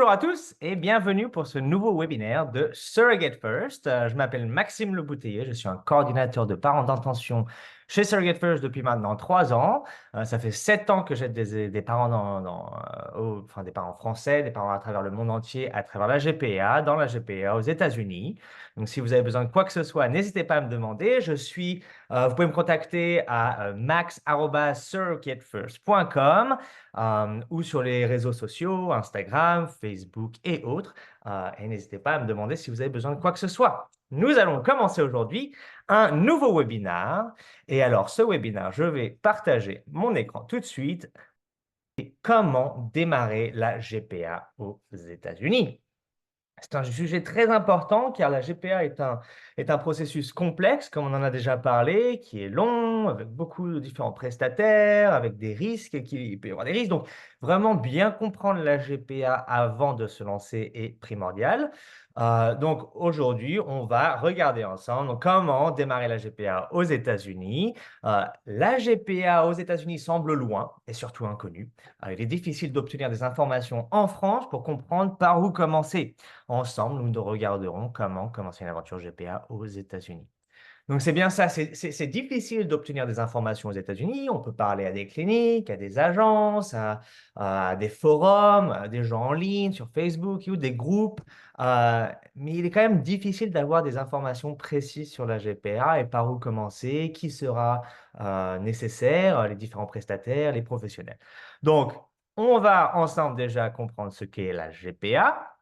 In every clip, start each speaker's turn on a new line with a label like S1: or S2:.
S1: Bonjour à tous et bienvenue pour ce nouveau webinaire de Surrogate First. Je m'appelle Maxime Le Bouteiller, je suis un coordinateur de parents d'intention chez Surrogate First depuis maintenant 3 ans. Ça fait 7 ans que j'aide des parents enfin des parents français, des parents à travers le monde entier, à travers la GPA, dans la GPA aux États-Unis. Donc si vous avez besoin de quoi que ce soit, n'hésitez pas à me demander. Vous pouvez me contacter à max@surrogatefirst.com ou sur les réseaux sociaux, Instagram, Facebook et autres. Et n'hésitez pas à me demander si vous avez besoin de quoi que ce soit. Nous allons commencer aujourd'hui un nouveau webinaire. Et alors, ce webinaire, je vais partager mon écran tout de suite. Comment démarrer la GPA aux États-Unis? C'est un sujet très important car la GPA est un processus complexe, comme on en a déjà parlé, qui est long, avec beaucoup de différents prestataires, avec des risques, il peut y avoir des risques. Donc, vraiment bien comprendre la GPA avant de se lancer est primordial. Donc, aujourd'hui, on va regarder ensemble donc, comment démarrer la GPA aux États-Unis. La GPA aux États-Unis semble loin et surtout inconnue. Il est difficile d'obtenir des informations en France pour comprendre par où commencer. Ensemble, nous regarderons comment commencer une aventure GPA aux États-Unis. Donc, c'est bien ça, c'est difficile d'obtenir des informations aux États-Unis. On peut parler à des cliniques, à des agences, à des forums, à des gens en ligne sur Facebook ou des groupes. Mais il est quand même difficile d'avoir des informations précises sur la GPA et par où commencer, qui sera nécessaire, les différents prestataires, les professionnels. Donc, on va ensemble déjà comprendre ce qu'est la GPA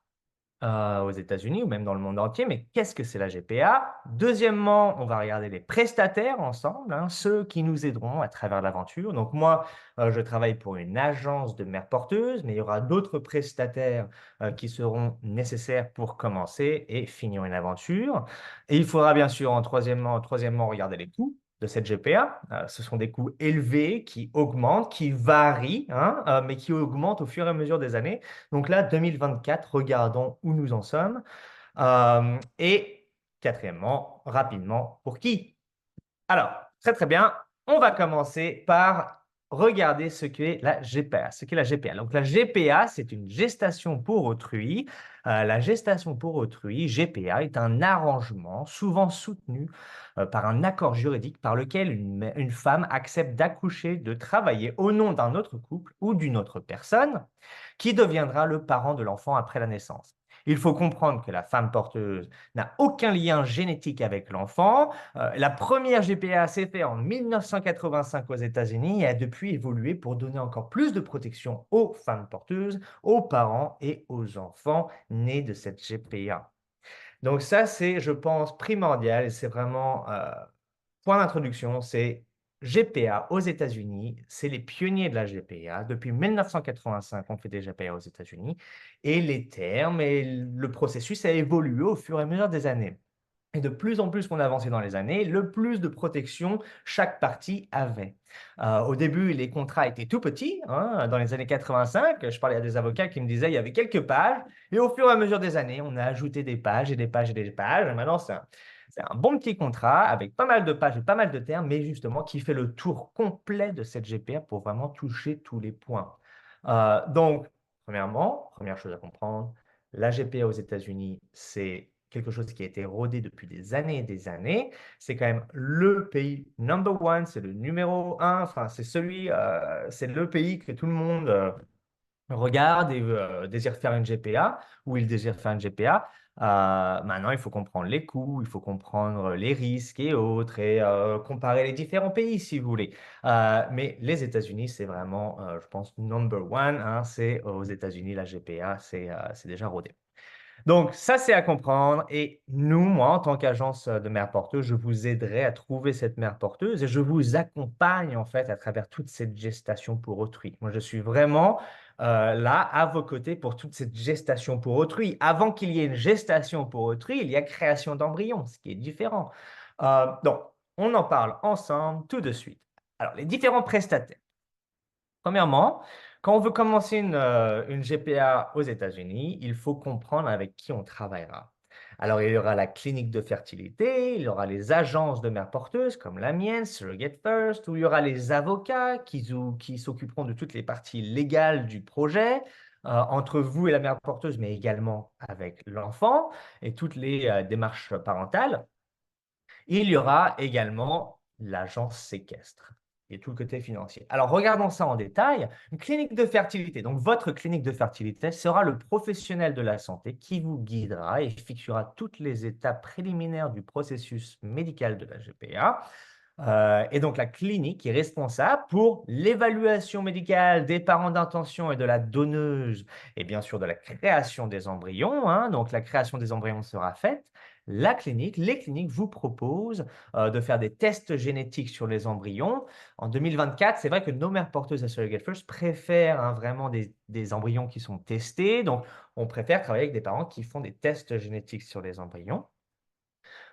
S1: aux États-Unis ou même dans le monde entier, mais qu'est-ce que c'est la GPA? Deuxièmement, on va regarder les prestataires ensemble, hein, ceux qui nous aideront à travers l'aventure. Donc moi, je travaille pour une agence de mères porteuses, mais il y aura d'autres prestataires qui seront nécessaires pour commencer et finir une aventure. Et il faudra bien sûr, troisièmement, regarder les coûts de cette GPA. Ce sont des coûts élevés qui augmentent, qui varient, hein, mais qui augmentent au fur et à mesure des années. Donc là, 2024, regardons où nous en sommes. Et quatrièmement, rapidement, pour qui? Alors, très très bien, on va commencer par regarder ce qu'est la GPA. Ce qu'est la GPA. Donc la GPA, c'est une gestation pour autrui. La gestation pour autrui, GPA, est un arrangement souvent soutenu par un accord juridique par lequel une femme accepte d'accoucher, de travailler au nom d'un autre couple ou d'une autre personne qui deviendra le parent de l'enfant après la naissance. Il faut comprendre que la femme porteuse n'a aucun lien génétique avec l'enfant. La première GPA s'est faite en 1985 aux États-Unis et a depuis évolué pour donner encore plus de protection aux femmes porteuses, aux parents et aux enfants nés de cette GPA. Donc ça, c'est, je pense, primordial et c'est vraiment, point d'introduction, c'est GPA aux États-Unis, c'est les pionniers de la GPA. Depuis 1985, on fait des GPA aux États-Unis et les termes et le processus a évolué au fur et à mesure des années. Et de plus en plus qu'on avançait dans les années, le plus de protection chaque partie avait. Au début, les contrats étaient tout petits, hein. Dans les années 85, je parlais à des avocats qui me disaient il y avait quelques pages. Et au fur et à mesure des années, on a ajouté des pages et des pages et des pages. Et maintenant, c'est un bon petit contrat avec pas mal de pages et pas mal de termes, mais justement qui fait le tour complet de cette GPA pour vraiment toucher tous les points. Donc, premièrement, première chose à comprendre, la GPA aux États-Unis, c'est quelque chose qui a été rodé depuis des années et des années. C'est quand même le pays number one, c'est le numéro un, enfin, c'est le pays que tout le monde regarde et désire faire une GPA, ou il désire faire une GPA. Maintenant, il faut comprendre les coûts, il faut comprendre les risques et autres, et comparer les différents pays si vous voulez. Mais les États-Unis, c'est vraiment, je pense, number one, hein, c'est aux États-Unis, la GPA, c'est déjà rodé. Donc, ça, c'est à comprendre. Et nous, moi, en tant qu'agence de mère porteuse, je vous aiderai à trouver cette mère porteuse et je vous accompagne, en fait, à travers toute cette gestation pour autrui. Moi, je suis vraiment là, à vos côtés, pour toute cette gestation pour autrui. Avant qu'il y ait une gestation pour autrui, il y a création d'embryons, ce qui est différent. Donc, on en parle ensemble tout de suite. Alors, les différents prestataires. Premièrement, quand on veut commencer une GPA aux États-Unis, il faut comprendre avec qui on travaillera. Alors, il y aura la clinique de fertilité, il y aura les agences de mères porteuses comme la mienne, Surrogate First, où il y aura les avocats qui s'occuperont de toutes les parties légales du projet. entre vous et la mère porteuse, mais également avec l'enfant et toutes les démarches parentales. Il y aura également l'agence séquestre et tout le côté financier. Alors, regardons ça en détail. Une clinique de fertilité. Donc, votre clinique de fertilité sera le professionnel de la santé qui vous guidera et fixera toutes les étapes préliminaires du processus médical de la GPA. Et donc, la clinique est responsable pour l'évaluation médicale des parents d'intention et de la donneuse, et bien sûr de la création des embryons, hein. Donc, la création des embryons sera faite. Les cliniques vous proposent de faire des tests génétiques sur les embryons. En 2024, c'est vrai que nos mères porteuses à Surrogate First préfèrent, hein, vraiment des embryons qui sont testés. Donc, on préfère travailler avec des parents qui font des tests génétiques sur les embryons.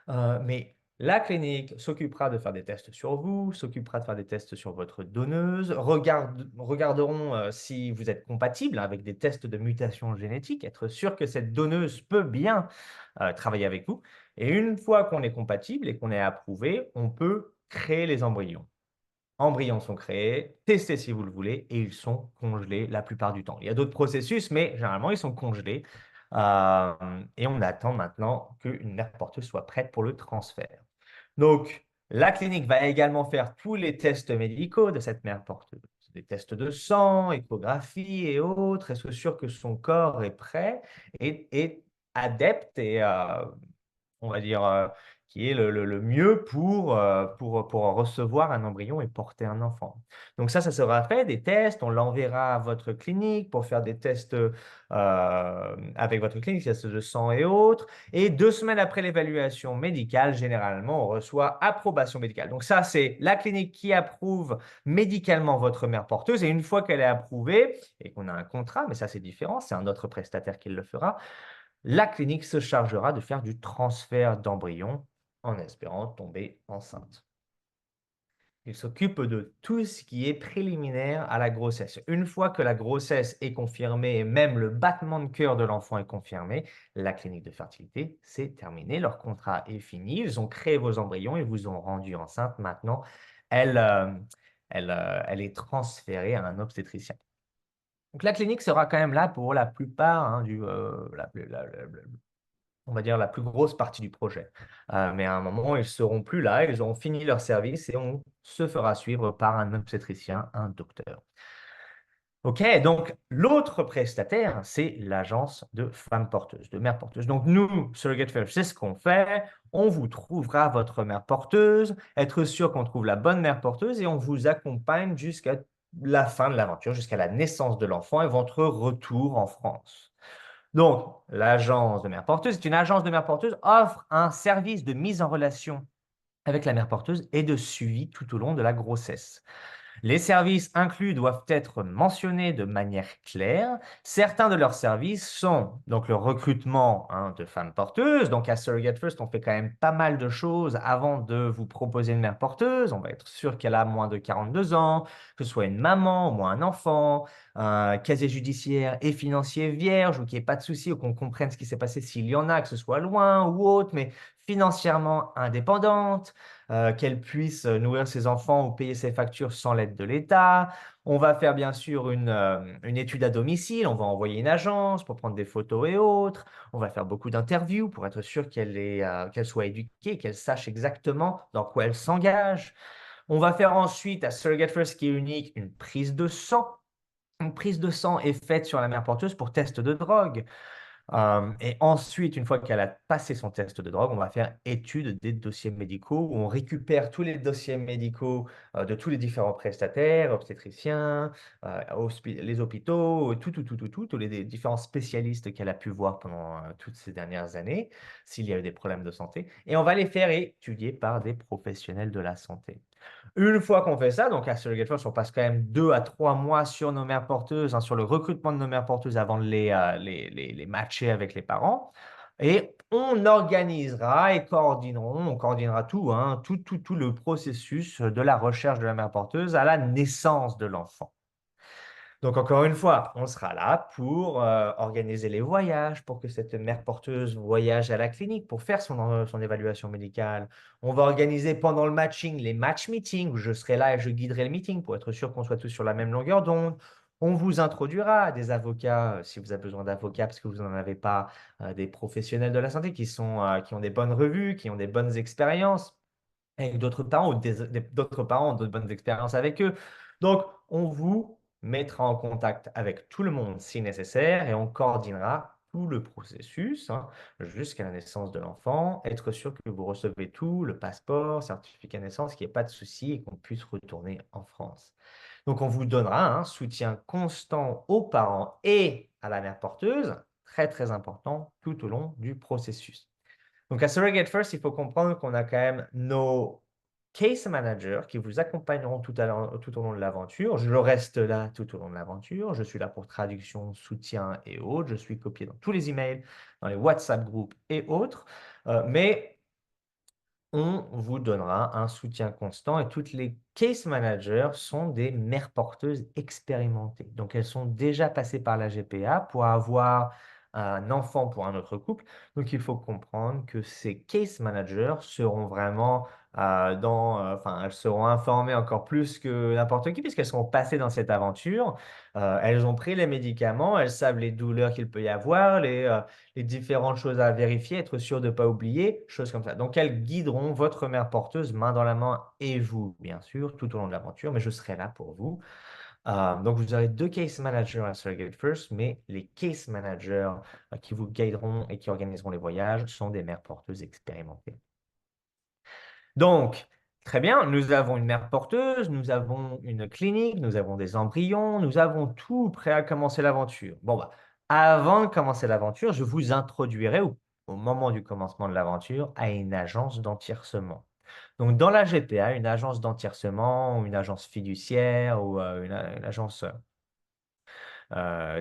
S1: Mais la clinique s'occupera de faire des tests sur vous, s'occupera de faire des tests sur votre donneuse, regarderont si vous êtes compatible avec des tests de mutation génétique, être sûr que cette donneuse peut bien travailler avec vous. Et une fois qu'on est compatible et qu'on est approuvé, on peut créer les embryons. Embryons sont créés, testés si vous le voulez, et ils sont congelés la plupart du temps. Il y a d'autres processus, mais généralement, ils sont congelés. Euh, et on attend maintenant qu'une mère porteuse soit prête pour le transfert. Donc, la clinique va également faire tous les tests médicaux de cette mère porteuse. Des tests de sang, échographie et autres, être sûr que son corps est prêt et adepte et on va dire, qui est le mieux pour recevoir un embryon et porter un enfant. Donc ça sera fait, des tests, on l'enverra à votre clinique pour faire des tests avec votre clinique, tests de sang et autres. Et 2 semaines après l'évaluation médicale, généralement, on reçoit approbation médicale. Donc ça, c'est la clinique qui approuve médicalement votre mère porteuse. Et une fois qu'elle est approuvée et qu'on a un contrat, mais ça c'est différent, c'est un autre prestataire qui le fera, la clinique se chargera de faire du transfert d'embryons en espérant tomber enceinte. Il s'occupe de tout ce qui est préliminaire à la grossesse. Une fois que la grossesse est confirmée et même le battement de cœur de l'enfant est confirmé, la clinique de fertilité, c'est terminé. Leur contrat est fini. Ils ont créé vos embryons et vous ont rendu enceinte. Maintenant, elle, elle est transférée à un obstétricien. Donc, la clinique sera quand même là pour la plupart, hein, on va dire, la plus grosse partie du projet. Mais à un moment, ils ne seront plus là, ils auront fini leur service et on se fera suivre par un obstétricien, un docteur. OK, donc l'autre prestataire, c'est l'agence de femmes porteuses, de mères porteuses. Donc nous, Surrogate First, c'est ce qu'on fait. On vous trouvera votre mère porteuse, être sûr qu'on trouve la bonne mère porteuse et on vous accompagne jusqu'à la fin de l'aventure, jusqu'à la naissance de l'enfant et votre retour en France. Donc, l'agence de mère porteuse, c'est une agence de mère porteuse, offre un service de mise en relation avec la mère porteuse et de suivi tout au long de la grossesse. Les services inclus doivent être mentionnés de manière claire. Certains de leurs services sont donc le recrutement, hein, de femmes porteuses. Donc à Surrogate First, on fait quand même pas mal de choses avant de vous proposer une mère porteuse. On va être sûr qu'elle a moins de 42 ans, que ce soit une maman, au moins un enfant, un casier judiciaire et financier vierge, ou qu'il n'y ait pas de souci, ou qu'on comprenne ce qui s'est passé s'il y en a, que ce soit loin ou autre, mais financièrement indépendante, qu'elle puisse nourrir ses enfants ou payer ses factures sans l'aide de l'État. On va faire bien sûr une étude à domicile, on va envoyer une agence pour prendre des photos et autres. On va faire beaucoup d'interviews pour être sûr qu'elle soit éduquée, qu'elle sache exactement dans quoi elle s'engage. On va faire ensuite, à Surrogate First, qui est unique, une prise de sang. Une prise de sang est faite sur la mère porteuse pour test de drogue. Et ensuite, une fois qu'elle a passé son test de drogue, on va faire étude des dossiers médicaux où on récupère tous les dossiers médicaux de tous les différents prestataires, obstétriciens, les hôpitaux, tous les différents spécialistes qu'elle a pu voir pendant toutes ces dernières années, s'il y a eu des problèmes de santé. Et on va les faire étudier par des professionnels de la santé. Une fois qu'on fait ça, donc à Surrogate First, on passe quand même 2 à 3 mois sur nos mères porteuses, hein, sur le recrutement de nos mères porteuses avant de les matcher avec les parents. Et on organisera et on coordinera tout, hein, tout le processus de la recherche de la mère porteuse à la naissance de l'enfant. Donc, encore une fois, on sera là pour organiser les voyages, pour que cette mère porteuse voyage à la clinique pour faire son évaluation médicale. On va organiser pendant le matching les match meetings où je serai là et je guiderai le meeting pour être sûr qu'on soit tous sur la même longueur d'onde. On vous introduira à des avocats, si vous avez besoin d'avocats parce que vous n'en avez pas, des professionnels de la santé qui ont des bonnes revues, qui ont des bonnes expériences avec d'autres parents ou d'autres parents ont de bonnes expériences avec eux. Donc, on vous mettra en contact avec tout le monde si nécessaire et on coordonnera tout le processus, hein, jusqu'à la naissance de l'enfant, être sûr que vous recevez tout, le passeport, certificat de naissance, qu'il n'y ait pas de souci et qu'on puisse retourner en France. Donc, on vous donnera un soutien constant aux parents et à la mère porteuse, très très important tout au long du processus. Donc, à Surrogate First, il faut comprendre qu'on a quand même nos case managers qui vous accompagneront tout au long de l'aventure. Je reste là tout au long de l'aventure. Je suis là pour traduction, soutien et autres. Je suis copié dans tous les emails, dans les WhatsApp groupes et autres. Mais on vous donnera un soutien constant et toutes les case managers sont des mères porteuses expérimentées. Donc, elles sont déjà passées par la GPA pour avoir un enfant pour un autre couple. Donc, il faut comprendre que ces case managers seront vraiment enfin, elles seront informées encore plus que n'importe qui puisqu'elles seront passées dans cette aventure. Elles ont pris les médicaments, elles savent les douleurs qu'il peut y avoir, les différentes choses à vérifier, être sûr de ne pas oublier, choses comme ça. Donc, elles guideront votre mère porteuse main dans la main et vous, bien sûr, tout au long de l'aventure, mais je serai là pour vous. Donc, vous aurez deux case managers à Surrogate First, mais les case managers qui vous guideront et qui organiseront les voyages sont des mères porteuses expérimentées. Donc, très bien, nous avons une mère porteuse, nous avons une clinique, nous avons des embryons, nous avons tout prêt à commencer l'aventure. Bon, bah, avant de commencer l'aventure, je vous introduirai au moment du commencement de l'aventure à une agence d'entiercement. Donc, dans la GPA, une agence d'entiercement ou une agence fiduciaire ou une agence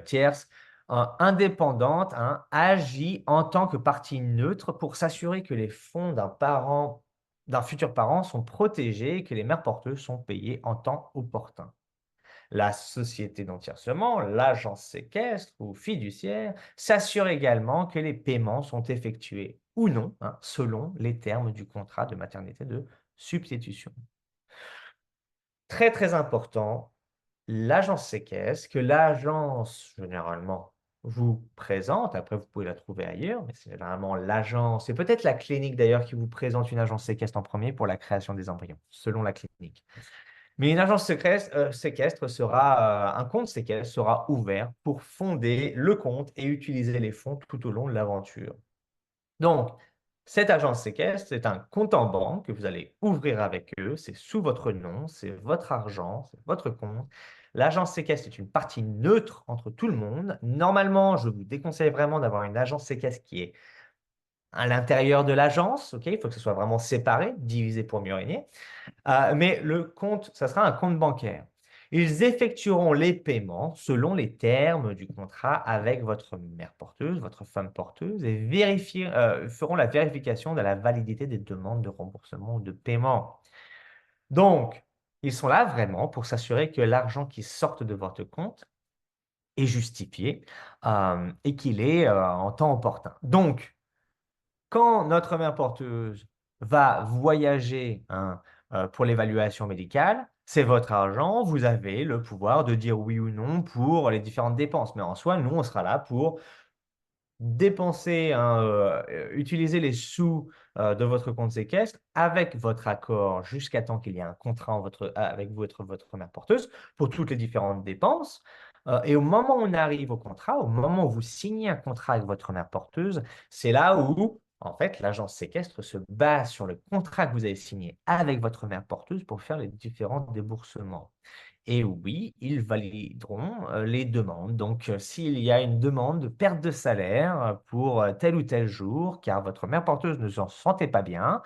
S1: tierce, indépendante, hein, agit en tant que partie neutre pour s'assurer que les fonds d'un futur parent sont protégés et que les mères porteuses sont payées en temps opportun. La société d'entièrement, l'agence séquestre ou fiduciaire, s'assure également que les paiements sont effectués ou non, hein, selon les termes du contrat de maternité de substitution. Très, très important, l'agence séquestre, que l'agence, généralement, vous présente. Après, vous pouvez la trouver ailleurs, mais c'est généralement l'agence, et peut-être la clinique d'ailleurs qui vous présente une agence séquestre en premier pour la création des embryons, selon la clinique. Mais une agence séquestre sera, un compte séquestre sera ouvert pour fonder le compte et utiliser les fonds tout au long de l'aventure. Donc, cette agence séquestre, c'est un compte en banque que vous allez ouvrir avec eux. C'est sous votre nom, c'est votre argent, c'est votre compte. L'agence séquestre est une partie neutre entre tout le monde. Normalement, je vous déconseille vraiment d'avoir une agence séquestre qui est à l'intérieur de l'agence. Ok, il faut que ce soit vraiment séparé, divisé pour mieux régner. Mais le compte, ça sera un compte bancaire. Ils effectueront les paiements selon les termes du contrat avec votre mère porteuse, votre femme porteuse, et feront la vérification de la validité des demandes de remboursement ou de paiement. Donc, ils sont là vraiment pour s'assurer que l'argent qui sort de votre compte est justifié et qu'il est en temps opportun. Donc, quand notre mère porteuse va voyager, hein, pour l'évaluation médicale, c'est votre argent, vous avez le pouvoir de dire oui ou non pour les différentes dépenses. Mais en soi, nous, on sera là pour dépenser, hein, utiliser les sous de votre compte séquestre avec votre accord jusqu'à temps qu'il y ait un contrat avec vous et votre mère porteuse pour toutes les différentes dépenses. Et au moment où on arrive au contrat, au moment où vous signez un contrat avec votre mère porteuse, c'est là où, en fait, l'agence séquestre se base sur le contrat que vous avez signé avec votre mère porteuse pour faire les différents déboursements. Et oui, ils valideront les demandes. Donc, s'il y a une demande de perte de salaire pour tel ou tel jour, car votre mère porteuse ne s'en sentait pas bien,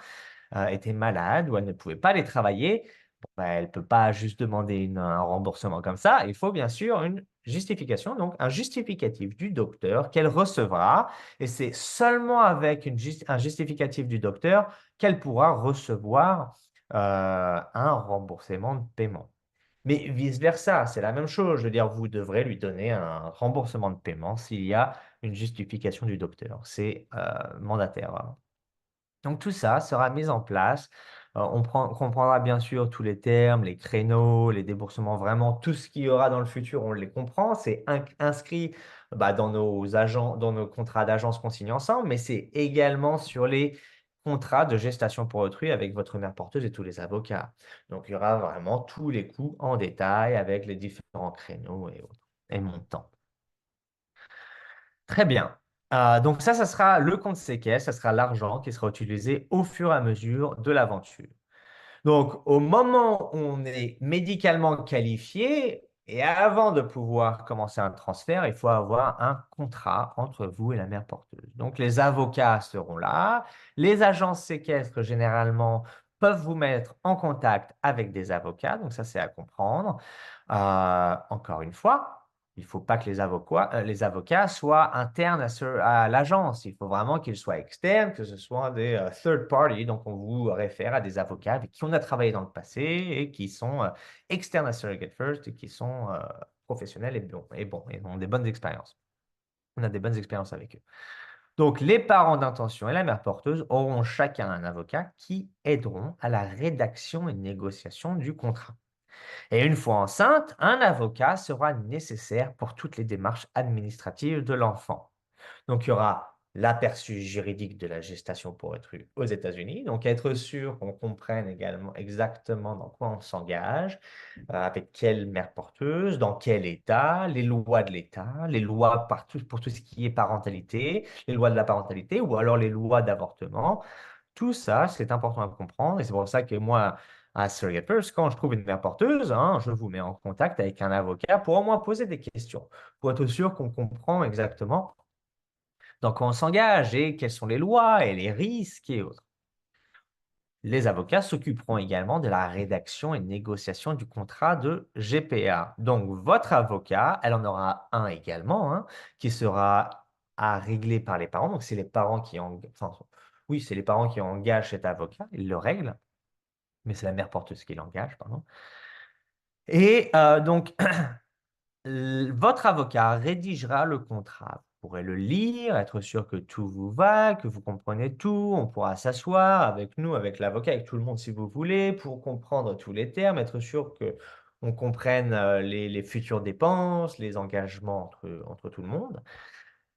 S1: était malade ou elle ne pouvait pas aller travailler, bon, ben, elle ne peut pas juste demander un remboursement comme ça. Il faut bien sûr une justification, donc un justificatif du docteur qu'elle recevra. Et c'est seulement avec un justificatif du docteur qu'elle pourra recevoir un remboursement de paiement. Mais vice-versa, c'est la même chose. Je veux dire, vous devrez lui donner un remboursement de paiement s'il y a une justification du docteur. C'est mandataire. Donc tout ça sera mis en place comprendra bien sûr tous les termes, les créneaux, les déboursements, vraiment tout ce qu'il y aura dans le futur, on les comprend. C'est inscrit dans dans nos contrats d'agence qu'on signe ensemble, mais c'est également sur les contrats de gestation pour autrui avec votre mère porteuse et tous les avocats. Donc, il y aura vraiment tous les coûts en détail avec les différents créneaux et autres, et montants. Très bien. Donc ça sera le compte séquestre, ça sera l'argent qui sera utilisé au fur et à mesure de l'aventure. Donc, au moment où on est médicalement qualifié et avant de pouvoir commencer un transfert, il faut avoir un contrat entre vous et la mère porteuse. Donc, les avocats seront là. Les agences séquestres, généralement, peuvent vous mettre en contact avec des avocats. Donc, ça, c'est à comprendre. Encore une fois, il ne faut pas que les avocats soient internes à l'agence. Il faut vraiment qu'ils soient externes, que ce soit des third party. Donc, on vous réfère à des avocats avec qui on a travaillé dans le passé et qui sont externes à Surrogate First et qui sont professionnels et ont des bonnes expériences. On a des bonnes expériences avec eux. Donc, les parents d'intention et la mère porteuse auront chacun un avocat qui aideront à la rédaction et négociation du contrat. Et une fois enceinte, un avocat sera nécessaire pour toutes les démarches administratives de l'enfant. Donc, il y aura l'aperçu juridique de la gestation pour autrui aux États-Unis. Donc, être sûr qu'on comprenne également exactement dans quoi on s'engage, avec quelle mère porteuse, dans quel État, les lois de l'État, les lois pour tout ce qui est parentalité, les lois de la parentalité ou alors les lois d'avortement. Tout ça, c'est important à comprendre et c'est pour ça que moi, à Surrogate First, quand je trouve une mère porteuse, hein, je vous mets en contact avec un avocat pour au moins poser des questions, pour être sûr qu'on comprend exactement dans quoi on s'engage et quelles sont les lois et les risques et autres. Les avocats s'occuperont également de la rédaction et négociation du contrat de GPA. Donc, votre avocat, elle en aura un également, hein, qui sera à régler par les parents. Donc, c'est les parents oui, c'est les parents qui engagent cet avocat, ils le règlent, mais c'est la mère porteuse qui l'engage, pardon. Et donc, votre avocat rédigera le contrat. Vous pourrez le lire, être sûr que tout vous va, que vous comprenez tout. On pourra s'asseoir avec nous, avec l'avocat, avec tout le monde si vous voulez, pour comprendre tous les termes, être sûr que on comprenne les futures dépenses, les engagements entre tout le monde.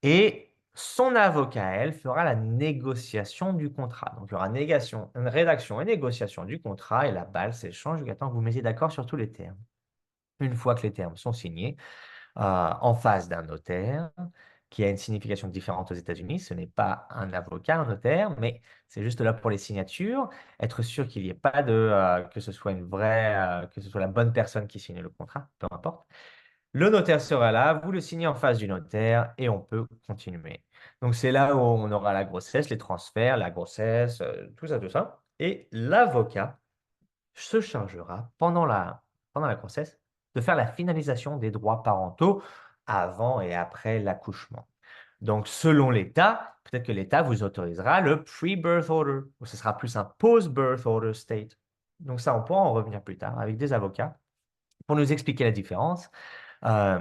S1: Et son avocat, elle, fera la négociation du contrat. Donc, il y aura une rédaction et négociation du contrat et la balle s'échange jusqu'à temps que vous mettiez d'accord sur tous les termes. Une fois que les termes sont signés, en face d'un notaire qui a une signification différente aux États-Unis. Ce n'est pas un avocat, un notaire, mais c'est juste là pour les signatures. Être sûr qu'il n'y ait pas que ce soit que ce soit la bonne personne qui signe le contrat, peu importe. Le notaire sera là, vous le signez en face du notaire et on peut continuer. Donc c'est là où on aura la grossesse, les transferts, la grossesse, tout ça, tout ça. Et l'avocat se chargera pendant la grossesse de faire la finalisation des droits parentaux avant et après l'accouchement. Donc, selon l'État, peut-être que l'État vous autorisera le pre-birth order ou ce sera plus un post-birth order state. Donc, ça, on pourra en revenir plus tard avec des avocats pour nous expliquer la différence.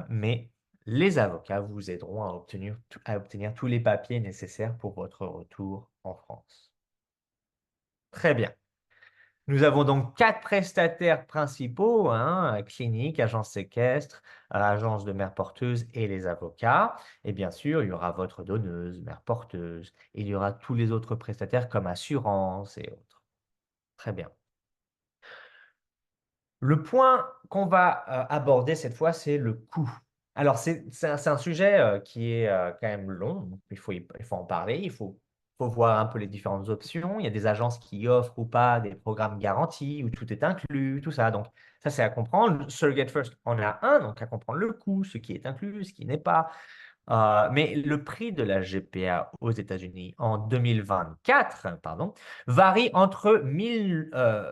S1: Mais les avocats vous aideront à obtenir tous les papiers nécessaires pour votre retour en France. Très bien. Nous avons donc 4 prestataires principaux, hein, clinique, agence séquestre, agence de mère porteuse et les avocats. Et bien sûr, il y aura votre donneuse, mère porteuse. Il y aura tous les autres prestataires comme assurance et autres. Très bien. Le point qu'on va aborder cette fois, c'est le coût. Alors, c'est un sujet qui est quand même long. Donc il faut en parler. Faut voir un peu les différentes options. Il y a des agences qui offrent ou pas des programmes garantis où tout est inclus, tout ça. Donc, ça, c'est à comprendre. Surrogate First en a un, donc à comprendre le coût, ce qui est inclus, ce qui n'est pas. Mais le prix de la GPA aux États-Unis en 2024, pardon, varie entre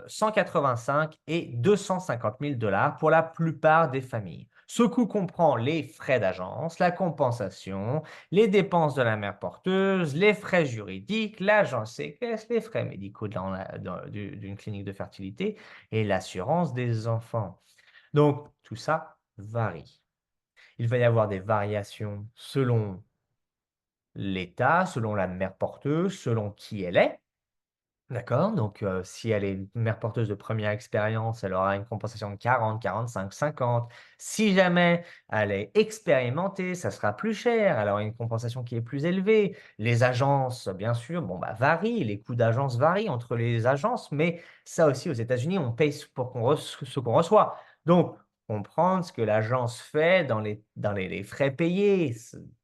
S1: 185 et 250 000 dollars pour la plupart des familles. Ce coût comprend les frais d'agence, la compensation, les dépenses de la mère porteuse, les frais juridiques, l'agence séquestre, les frais médicaux d'une clinique de fertilité et l'assurance des enfants. Donc, tout ça varie. Il va y avoir des variations selon l'État, selon la mère porteuse, selon qui elle est. D'accord, donc si elle est une mère porteuse de première expérience, elle aura une compensation de 40, 45, 50. Si jamais elle est expérimentée, ça sera plus cher, elle aura une compensation qui est plus élevée. Les agences, bien sûr, bon, bah, varient, les coûts d'agence varient entre les agences, mais ça aussi aux États-Unis, on paye ce qu'on reçoit. Donc, comprendre ce que l'agence fait dans les frais payés,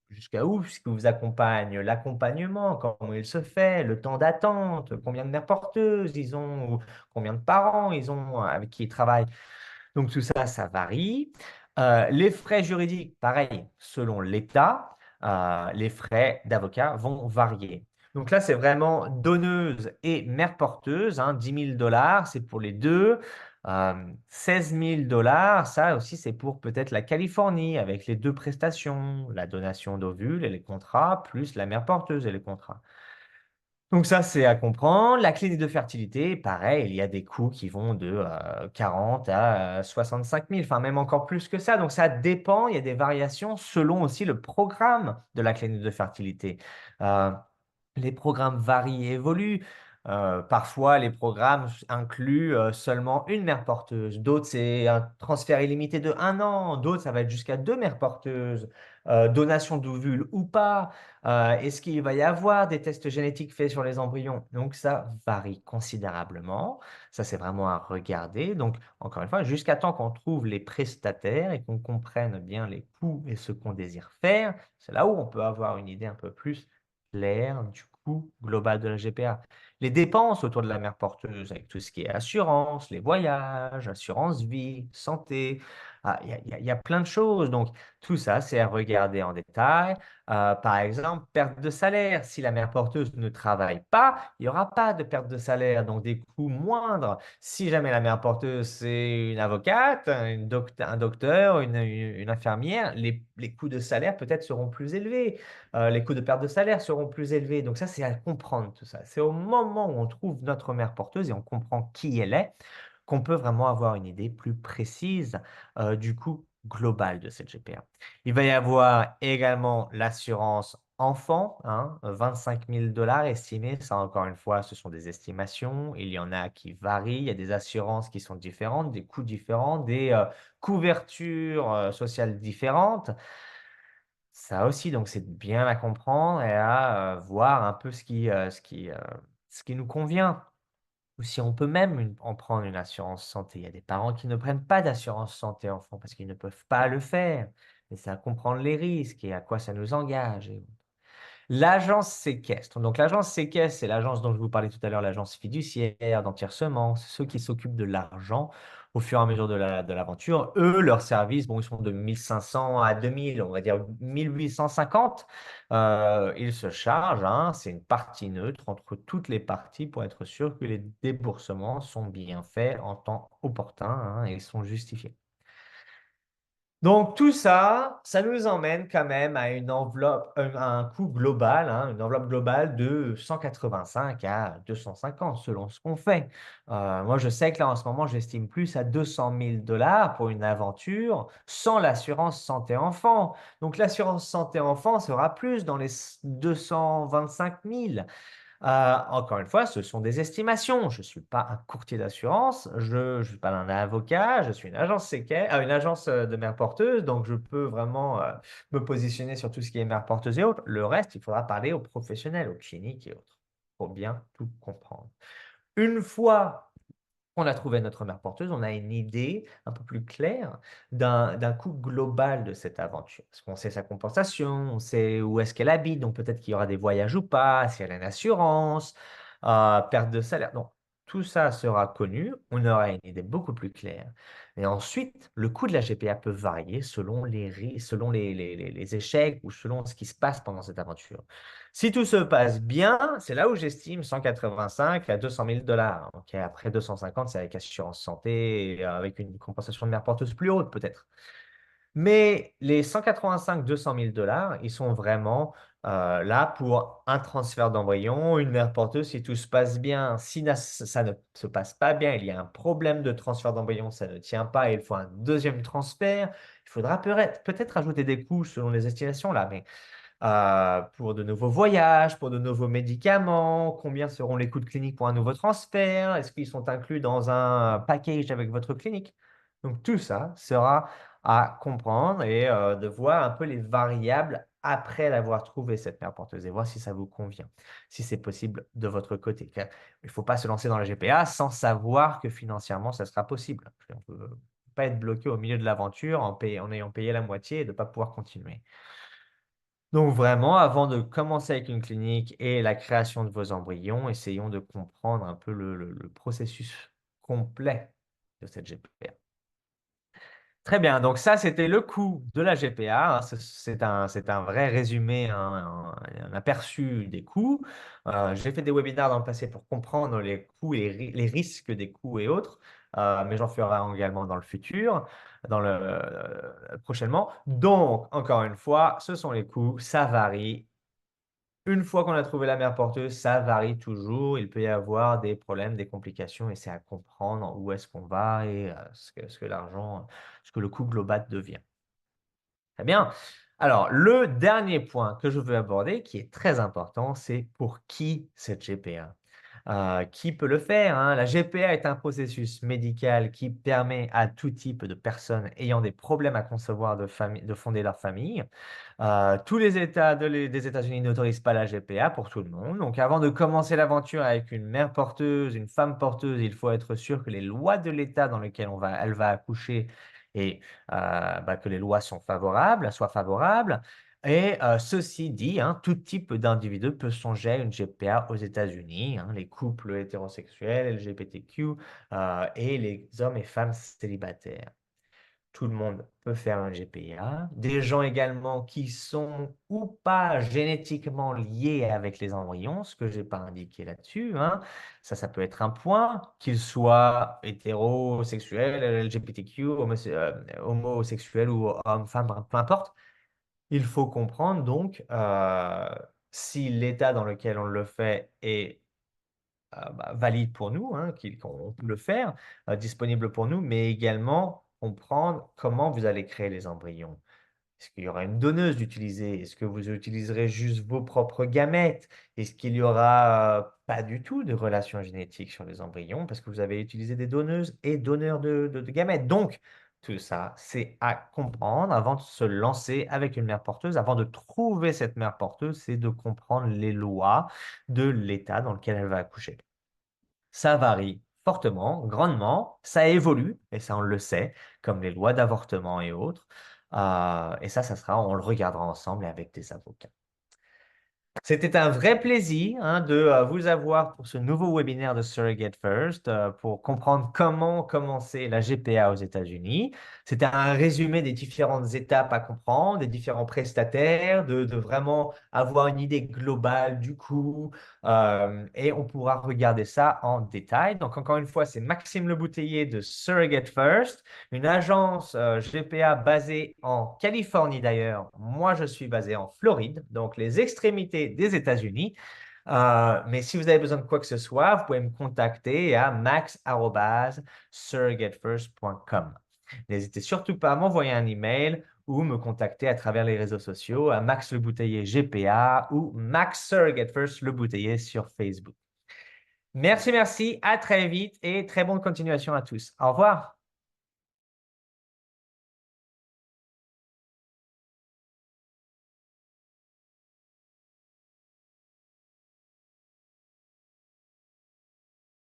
S1: jusqu'à où ce qui vous accompagne? L'accompagnement, comment il se fait? Le temps d'attente? Combien de mères porteuses ils ont? Ou combien de parents ils ont avec qui ils travaillent? Donc tout ça, ça varie. Les frais juridiques, pareil, selon l'État, les frais d'avocat vont varier. Donc là, c'est vraiment donneuse et mère porteuse, hein, 10 000 $, c'est pour les deux. 16 000 $, ça aussi, c'est pour peut-être la Californie avec les deux prestations, la donation d'ovules et les contrats, plus la mère porteuse et les contrats. Donc ça, c'est à comprendre. La clinique de fertilité, pareil, il y a des coûts qui vont de 40 à 65 000, enfin même encore plus que ça. Donc ça dépend, il y a des variations selon aussi le programme de la clinique de fertilité. Euh, les programmes varient et évoluent. Parfois, les programmes incluent seulement une mère porteuse. D'autres, c'est un transfert illimité de 1 an. D'autres, ça va être jusqu'à 2 mères porteuses. Donation d'ovules ou pas. Est-ce qu'il va y avoir des tests génétiques faits sur les embryons? Donc, ça varie considérablement. Ça, c'est vraiment à regarder. Donc, encore une fois, jusqu'à temps qu'on trouve les prestataires et qu'on comprenne bien les coûts et ce qu'on désire faire, c'est là où on peut avoir une idée un peu plus claire du coût global de la GPA. Les dépenses autour de la mère porteuse, avec tout ce qui est assurance, les voyages, assurance vie, santé, il y a plein de choses. Donc, tout ça, c'est à regarder en détail. Par exemple, perte de salaire. Si la mère porteuse ne travaille pas, il n'y aura pas de perte de salaire, donc des coûts moindres. Si jamais la mère porteuse, c'est une avocate, un docteur, une infirmière, les coûts de salaire peut-être seront plus élevés. Les coûts de perte de salaire seront plus élevés. Donc ça, c'est à comprendre tout ça. C'est au moment où on trouve notre mère porteuse et on comprend qui elle est qu'on peut vraiment avoir une idée plus précise du coût global de cette GPA. Il va y avoir également l'assurance enfant, hein, 25 000 $ estimés. Ça, encore une fois, ce sont des estimations. Il y en a qui varient. Il y a des assurances qui sont différentes, des coûts différents, des couvertures sociales différentes. Ça aussi, donc c'est bien à comprendre et à voir un peu ce qui nous convient. Ou si on peut même en prendre une assurance santé. Il y a des parents qui ne prennent pas d'assurance santé enfant parce qu'ils ne peuvent pas le faire. Et c'est à comprendre les risques et à quoi ça nous engage. L'agence séquestre. Donc, l'agence séquestre, c'est l'agence dont je vous parlais tout à l'heure, l'agence fiduciaire d'entièrement, c'est ceux qui s'occupent de l'argent au fur et à mesure de l'aventure. Eux, leurs services, bon, ils sont de 1 500 à 2 000, on va dire 1 850. Ils se chargent, hein, c'est une partie neutre entre toutes les parties pour être sûr que les déboursements sont bien faits en temps opportun, hein, et ils sont justifiés. Donc tout ça, ça nous emmène quand même à une enveloppe, à un coût global, hein, une enveloppe globale de 185 à 250 selon ce qu'on fait. Moi, je sais que là, en ce moment, j'estime plus à 200 000 $ pour une aventure sans l'assurance santé enfant. Donc l'assurance santé enfant sera plus dans les 225 000. Encore une fois, ce sont des estimations. Je ne suis pas un courtier d'assurance, je ne suis pas un avocat, je suis une agence une agence de mère porteuse, donc je peux vraiment me positionner sur tout ce qui est mère porteuse et autres. Le reste, il faudra parler aux professionnels, aux cliniques et autres, pour bien tout comprendre. Une fois on a trouvé notre mère porteuse, on a une idée un peu plus claire d'un coût global de cette aventure. Parce qu'on sait sa compensation, on sait où est-ce qu'elle habite, donc peut-être qu'il y aura des voyages ou pas, si elle a une assurance, perte de salaire. Donc, tout ça sera connu, on aura une idée beaucoup plus claire. Et ensuite, le coût de la GPA peut varier selon selon les échecs ou selon ce qui se passe pendant cette aventure. Si tout se passe bien, c'est là où j'estime 185 à 200 000 $. Ok, après 250, c'est avec assurance santé et avec une compensation de mère porteuse plus haute peut-être. Mais les 185, 200 000 $, ils sont vraiment là pour un transfert d'embryon, une mère porteuse si tout se passe bien. Si ça ne se passe pas bien, il y a un problème de transfert d'embryon, ça ne tient pas et il faut un deuxième transfert. Il faudra peut-être ajouter des coûts selon les estimations là, mais pour de nouveaux voyages, pour de nouveaux médicaments, combien seront les coûts de clinique pour un nouveau transfert, est-ce qu'ils sont inclus dans un package avec votre clinique? Donc tout ça sera à comprendre et de voir un peu les variables après l'avoir trouvé cette mère porteuse et voir si ça vous convient, si c'est possible de votre côté. Car il ne faut pas se lancer dans la GPA sans savoir que financièrement, ça sera possible. On ne peut pas être bloqué au milieu de l'aventure en ayant payé la moitié et de ne pas pouvoir continuer. Donc vraiment, avant de commencer avec une clinique et la création de vos embryons, essayons de comprendre un peu le processus complet de cette GPA. Très bien, donc ça, c'était le coût de la GPA, hein. C'est un vrai résumé, un aperçu des coûts. J'ai fait des webinaires dans le passé pour comprendre les coûts et les risques des coûts et autres, mais j'en ferai également dans le futur, prochainement. Donc, encore une fois, ce sont les coûts, ça varie. Une fois qu'on a trouvé la mère porteuse, ça varie toujours. Il peut y avoir des problèmes, des complications, et c'est à comprendre où est-ce qu'on va et ce que l'argent, ce que le coût global devient. Très bien. Alors, le dernier point que je veux aborder, qui est très important, c'est pour qui cette GPA? Qui peut le faire, hein? La GPA est un processus médical qui permet à tout type de personnes ayant des problèmes à concevoir de fonder leur famille. Tous les États des États-Unis n'autorisent pas la GPA pour tout le monde. Donc, avant de commencer l'aventure avec une mère porteuse, une femme porteuse, il faut être sûr que les lois de l'État dans lequel elle va accoucher et que les lois soient favorables. Et ceci dit, hein, tout type d'individu peut songer à une GPA aux États-Unis, hein, les couples hétérosexuels, LGBTQ et les hommes et femmes célibataires. Tout le monde peut faire un GPA. Des gens également qui sont ou pas génétiquement liés avec les embryons, ce que je n'ai pas indiqué là-dessus, hein. Ça peut être un point, qu'ils soient hétérosexuels, LGBTQ, homosexuels ou hommes-femmes, peu importe. Il faut comprendre donc si l'état dans lequel on le fait est valide pour nous, hein, qu'on peut le faire, disponible pour nous, mais également comprendre comment vous allez créer les embryons. Est-ce qu'il y aura une donneuse d'utiliser? Est-ce que vous utiliserez juste vos propres gamètes? Est-ce qu'il y aura pas du tout de relation génétique sur les embryons parce que vous avez utilisé des donneuses et donneurs de gamètes? Donc, tout ça, c'est à comprendre avant de se lancer avec une mère porteuse. Avant de trouver cette mère porteuse, c'est de comprendre les lois de l'état dans lequel elle va accoucher. Ça varie fortement, grandement, ça évolue, et ça on le sait, comme les lois d'avortement et autres. Et ça on le regardera ensemble et avec des avocats. C'était un vrai plaisir, hein, de vous avoir pour ce nouveau webinaire de Surrogate First pour comprendre comment commencer la GPA aux États-Unis. C'était un résumé des différentes étapes à comprendre, des différents prestataires, de vraiment avoir une idée globale du coût et on pourra regarder ça en détail. Donc, encore une fois, c'est Maxime Lebouteiller de Surrogate First, une agence GPA basée en Californie d'ailleurs. Moi, je suis basé en Floride, donc les extrémités des États-Unis. Mais si vous avez besoin de quoi que ce soit, vous pouvez me contacter à max@surrogatefirst.com. N'hésitez surtout pas à m'envoyer un email ou me contacter à travers les réseaux sociaux à Max Le Bouteiller GPA ou Max Surrogate First Le Bouteiller sur Facebook. Merci, à très vite et très bonne continuation à tous. Au revoir.